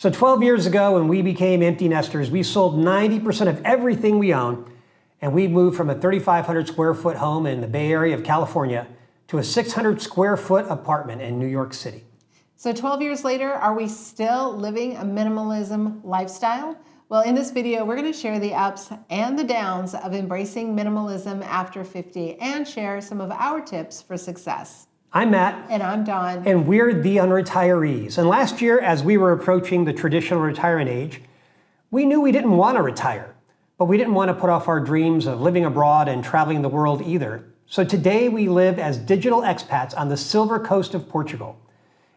So 12 years ago, when we became empty nesters, we sold 90% of everything we own, and we moved from a 3,500 square foot home in the Bay Area of California to a 600 square foot apartment in New York City. So 12 years later, are we still living a minimalism lifestyle? Well, in this video, we're going to share the ups and the downs of embracing minimalism after 50 and share some of our tips for success. I'm Matt. And I'm Dawn. And we're the unretirees. And last year, as we were approaching the traditional retirement age, we knew we didn't want to retire, but we didn't want to put off our dreams of living abroad and traveling the world either. So today we live as digital expats on the Silver Coast of Portugal.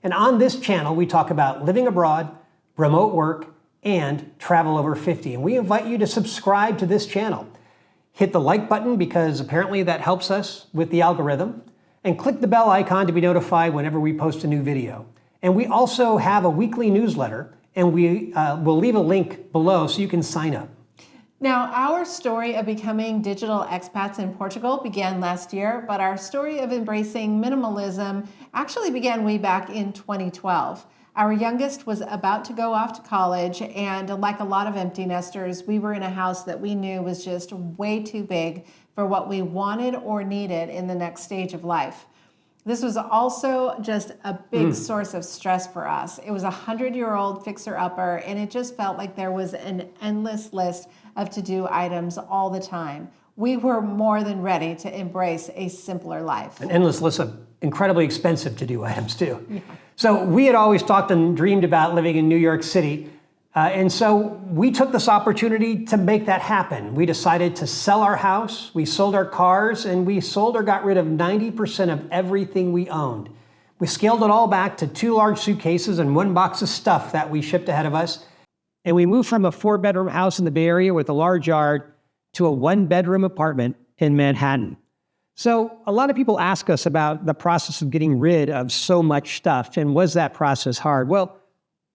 And on this channel, we talk about living abroad, remote work, and travel over 50. And we invite you to subscribe to this channel. Hit the like button because apparently that helps us with the algorithm. And click the bell icon to be notified whenever we post a new video. And we also have a weekly newsletter, and we will leave a link below so you can sign up. Now, our story of becoming digital expats in Portugal began last year, but our story of embracing minimalism actually began way back in 2012. Our youngest was about to go off to college, and like a lot of empty nesters, we were in a house that we knew was just way too big for what we wanted or needed in the next stage of life. This was also just a big source of stress for us. It was a 100-year-old fixer-upper, and it just felt like there was an endless list of to-do items all the time. We were more than ready to embrace a simpler life. An endless list of incredibly expensive to-do items too. Yeah. So we had always talked and dreamed about living in New York City. And so we took this opportunity to make that happen. We decided to sell our house, we sold our cars, and we sold or got rid of 90% of everything we owned. We scaled it all back to 2 large suitcases and 1 box of stuff that we shipped ahead of us. And we moved from a 4-bedroom house in the Bay Area with a large yard to a 1-bedroom apartment in Manhattan. So a lot of people ask us about the process of getting rid of so much stuff, and was that process hard? Well,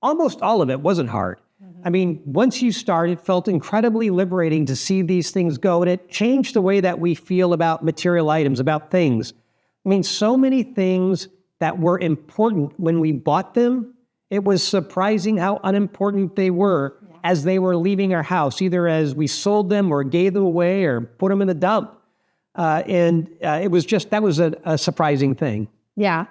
almost all of it wasn't hard. I mean, once you start, it felt incredibly liberating to see these things go, and it changed the way that we feel about material items, about things. I mean, so many things that were important when we bought them, it was surprising how unimportant they were as they were leaving our house, either as we sold them or gave them away or put them in the dump. It was just, that was a surprising thing. Yeah.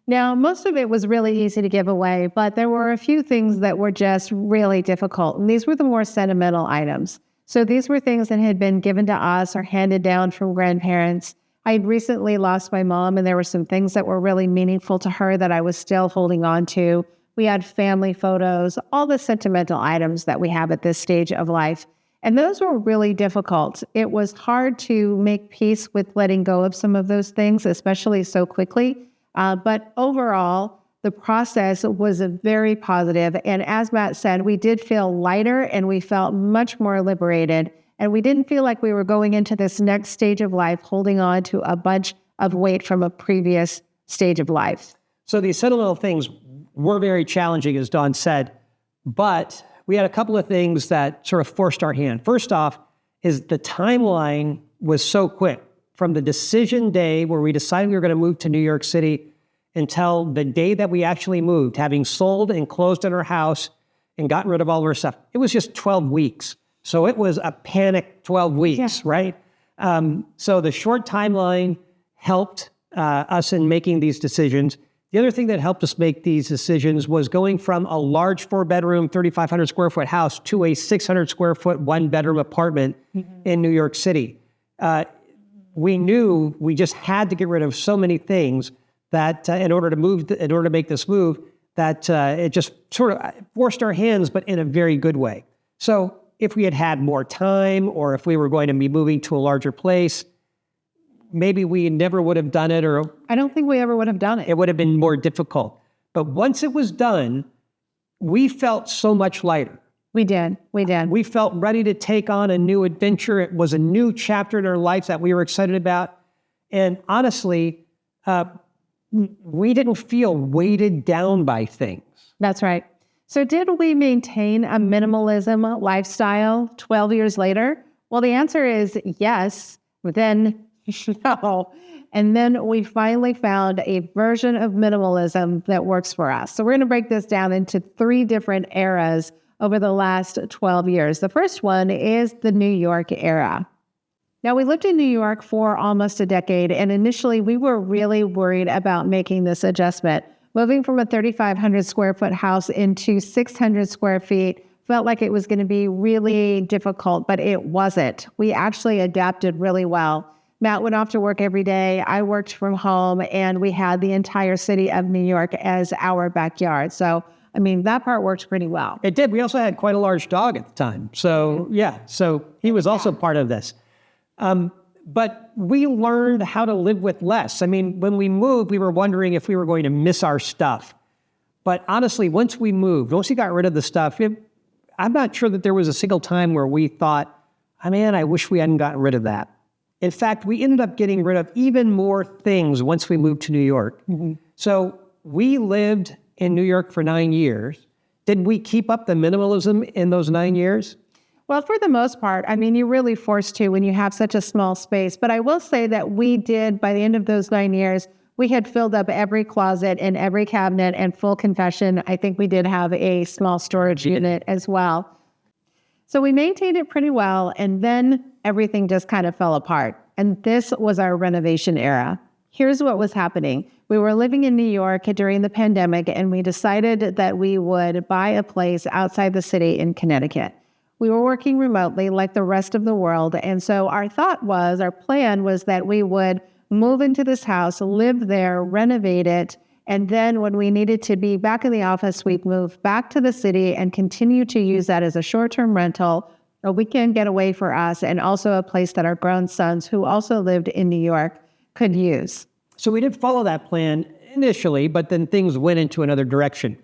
Now, most of it was really easy to give away, but there were a few things that were just really difficult. And these were the more sentimental items. So these were things that had been given to us or handed down from grandparents. I had recently lost my mom, and there were some things that were really meaningful to her that I was still holding on to. We had family photos, all the sentimental items that we have at this stage of life. And those were really difficult. It was hard to make peace with letting go of some of those things, especially so quickly. But overall, the process was very positive. And as Matt said, we did feel lighter and we felt much more liberated. And we didn't feel like we were going into this next stage of life holding on to a bunch of weight from a previous stage of life. So these sentimental things were very challenging, as Dawn said, but we had a couple of things that sort of forced our hand. First off, is the timeline was so quick. From the decision day where we decided we were going to move to New York City until the day that we actually moved, having sold and closed on our house and gotten rid of all of our stuff, it was just 12 weeks. So it was a panic 12 weeks, right? So the short timeline helped us in making these decisions. The other thing that helped us make these decisions was going from a large 4-bedroom, 3,500 square foot house to a 600 square foot 1-bedroom apartment in New York City. We knew we just had to get rid of so many things that in order to make this move, that it just sort of forced our hands, but in a very good way. So if we had had more time, or if we were going to be moving to a larger place, maybe we never would have done it, or I don't think we ever would have done it. It would have been more difficult. But once it was done, we felt so much lighter. We did. We felt ready to take on a new adventure. It was a new chapter in our life that we were excited about. And honestly, we didn't feel weighted down by things. That's right. So did we maintain a minimalism lifestyle 12 years later? Well, the answer is yes. Then No. And then we finally found a version of minimalism that works for us. So we're going to break this down into 3 different eras over the last 12 years. The first one is the New York era. Now, we lived in New York for almost a decade, and initially we were really worried about making this adjustment. Moving from a 3,500 square foot house into 600 square feet felt like it was going to be really difficult, but it wasn't. We actually adapted really well. Matt went off to work every day. I worked from home, and we had the entire city of New York as our backyard. So, I mean, that part worked pretty well. It did. We also had quite a large dog at the time. So, yeah, so he was also part of this. But we learned how to live with less. I mean, when we moved, we were wondering if we were going to miss our stuff. But honestly, once we got rid of the stuff, I'm not sure that there was a single time where we thought, oh, man, I wish we hadn't gotten rid of that. In fact, we ended up getting rid of even more things once we moved to New York. Mm-hmm. So we lived in New York for 9 years. Did we keep up the minimalism in those 9 years? Well, for the most part, I mean, you're really forced to when you have such a small space. But I will say that we did, by the end of those 9 years, we had filled up every closet and every cabinet, and full confession, I think we did have a small storage unit as well. So we maintained it pretty well, and then everything just kind of fell apart. And this was our renovation era. Here's what was happening. We were living in New York during the pandemic, and we decided that we would buy a place outside the city in Connecticut. We were working remotely like the rest of the world, and so our plan was that we would move into this house, live there, renovate it, and then when we needed to be back in the office, we'd move back to the city and continue to use that as a short-term rental, a weekend getaway for us, and also a place that our grown sons, who also lived in New York, could use. So we did follow that plan initially, but then things went into another direction.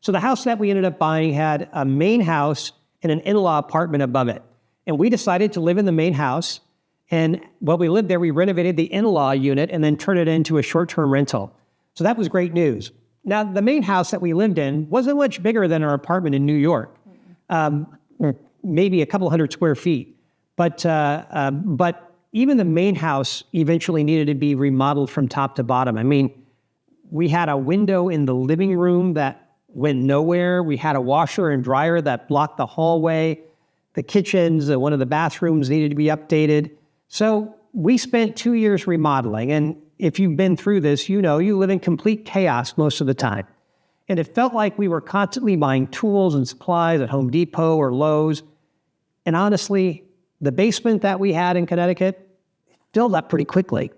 So the house that we ended up buying had a main house and an in-law apartment above it. And we decided to live in the main house. And while we lived there, we renovated the in-law unit and then turned it into a short-term rental. So that was great news. Now, the main house that we lived in wasn't much bigger than our apartment in New York, maybe a couple hundred square feet. But even the main house eventually needed to be remodeled from top to bottom. I mean, we had a window in the living room that went nowhere. We had a washer and dryer that blocked the hallway. The kitchens, one of the bathrooms needed to be updated. So we spent 2 years remodeling. And if you've been through this, you know you live in complete chaos most of the time. And it felt like we were constantly buying tools and supplies at Home Depot or Lowe's. And honestly, the basement that we had in Connecticut filled up pretty quickly.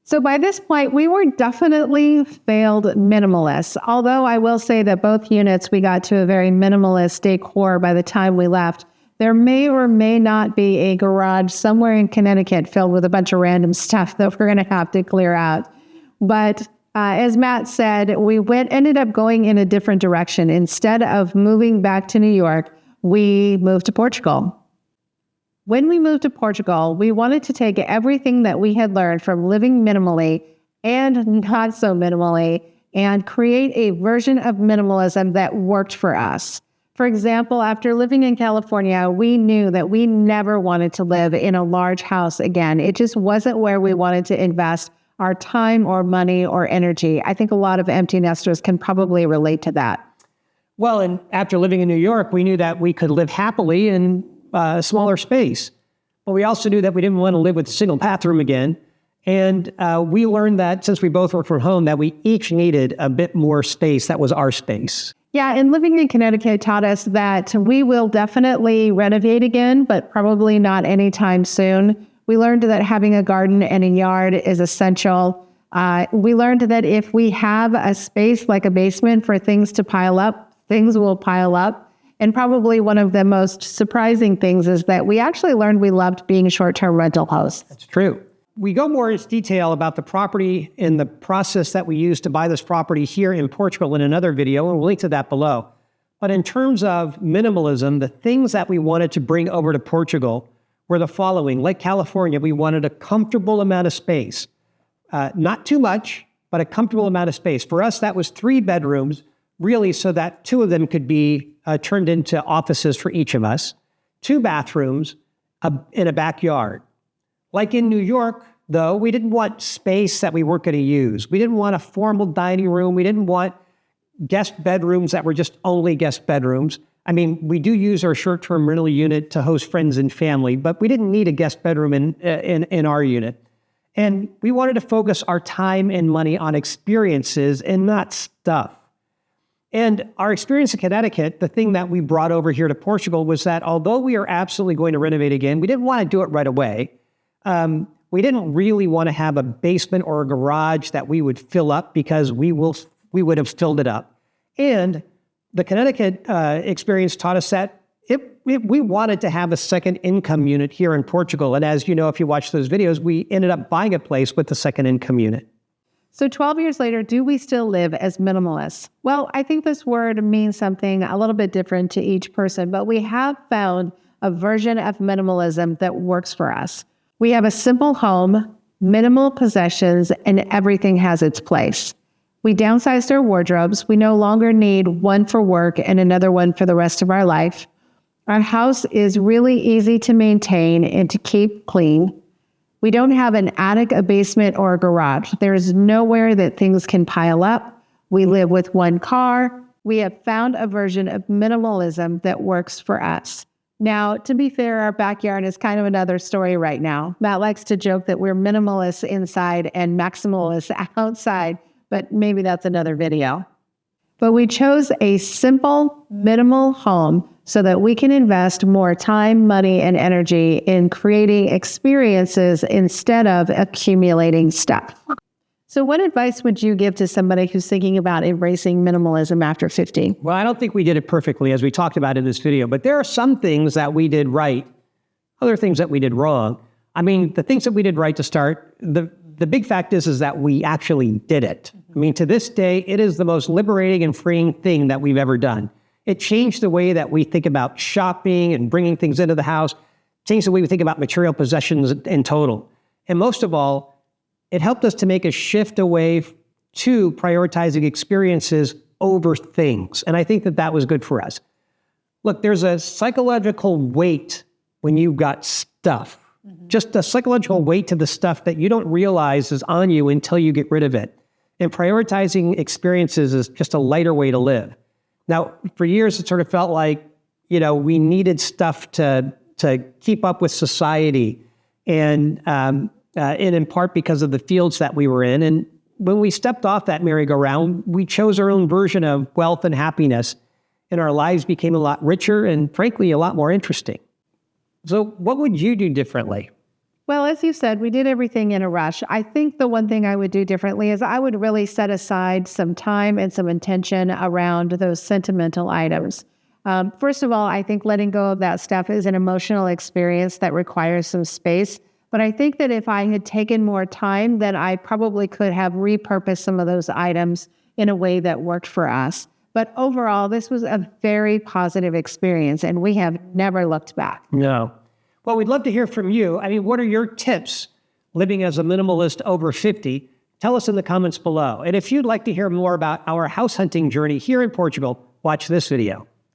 So by this point, we were definitely failed minimalists. Although I will say that both units, we got to a very minimalist decor by the time we left. There may or may not be a garage somewhere in Connecticut filled with a bunch of random stuff that we're going to have to clear out. But as Matt said, we ended up going in a different direction. Instead of moving back to New York, we moved to Portugal. When we moved to Portugal, we wanted to take everything that we had learned from living minimally and not so minimally and create a version of minimalism that worked for us. For example, after living in California, we knew that we never wanted to live in a large house again. It just wasn't where we wanted to invest our time or money or energy. I think a lot of empty nesters can probably relate to that. Well, and after living in New York, we knew that we could live happily in a smaller space. But we also knew that we didn't want to live with a single bathroom again. And we learned that since we both work from home, that we each needed a bit more space that was our space. Yeah, and living in Connecticut taught us that we will definitely renovate again, but probably not anytime soon. We learned that having a garden and a yard is essential. We learned that if we have a space like a basement for things to pile up, things will pile up. And probably one of the most surprising things is that we actually learned we loved being short-term rental hosts. That's true. We go more into detail about the property and the process that we used to buy this property here in Portugal in another video, and we'll link to that below. But in terms of minimalism, the things that we wanted to bring over to Portugal were the following. Like California, we wanted a comfortable amount of space. Not too much, but a comfortable amount of space. For us, that was 3 bedrooms, really so that 2 of them could be turned into offices for each of us, 2 bathrooms, in a backyard. Like in New York, though, we didn't want space that we weren't going to use. We didn't want a formal dining room. We didn't want guest bedrooms that were just only guest bedrooms. I mean, we do use our short-term rental unit to host friends and family, but we didn't need a guest bedroom in our unit. And we wanted to focus our time and money on experiences and not stuff. And our experience in Connecticut, the thing that we brought over here to Portugal was that although we are absolutely going to renovate again, we didn't want to do it right away. We didn't really want to have a basement or a garage that we would fill up because we would have filled it up. And the Connecticut experience taught us that we wanted to have a second income unit here in Portugal. And as you know, if you watch those videos, we ended up buying a place with the second income unit. So 12 years later, do we still live as minimalists? Well, I think this word means something a little bit different to each person, but we have found a version of minimalism that works for us. We have a simple home, minimal possessions, and everything has its place. We downsized our wardrobes. We no longer need one for work and another one for the rest of our life. Our house is really easy to maintain and to keep clean. We don't have an attic, a basement, or a garage. There is nowhere that things can pile up. We live with one car. We have found a version of minimalism that works for us. Now, to be fair, our backyard is kind of another story right now. Matt likes to joke that we're minimalists inside and maximalists outside, but maybe that's another video. But we chose a simple, minimal home so that we can invest more time, money, and energy in creating experiences instead of accumulating stuff. So what advice would you give to somebody who's thinking about embracing minimalism after 50? Well, I don't think we did it perfectly, as we talked about in this video, but there are some things that we did right, other things that we did wrong. I mean, the things that we did right to start, the big fact is that we actually did it. I mean, to this day, it is the most liberating and freeing thing that we've ever done. It changed the way that we think about shopping and bringing things into the house, changed the way we think about material possessions in total. And most of all, it helped us to make a shift away to prioritizing experiences over things. And I think that that was good for us. Look, there's a psychological weight when you've got stuff. Just a psychological weight to the stuff that you don't realize is on you until you get rid of it. And prioritizing experiences is just a lighter way to live. Now, for years, it sort of felt like, we needed stuff to keep up with society, and in part because of the fields that we were in. And when we stepped off that merry-go-round, we chose our own version of wealth and happiness, and our lives became a lot richer and, frankly, a lot more interesting. So what would you do differently? Well, as you said, we did everything in a rush. I think the one thing I would do differently is I would really set aside some time and some intention around those sentimental items. First of all, I think letting go of that stuff is an emotional experience that requires some space. But I think that if I had taken more time, then I probably could have repurposed some of those items in a way that worked for us. But overall, this was a very positive experience, and we have never looked back. No. Well, we'd love to hear from you. I mean, what are your tips living as a minimalist over 50? Tell us in the comments below. And if you'd like to hear more about our house hunting journey here in Portugal, watch this video.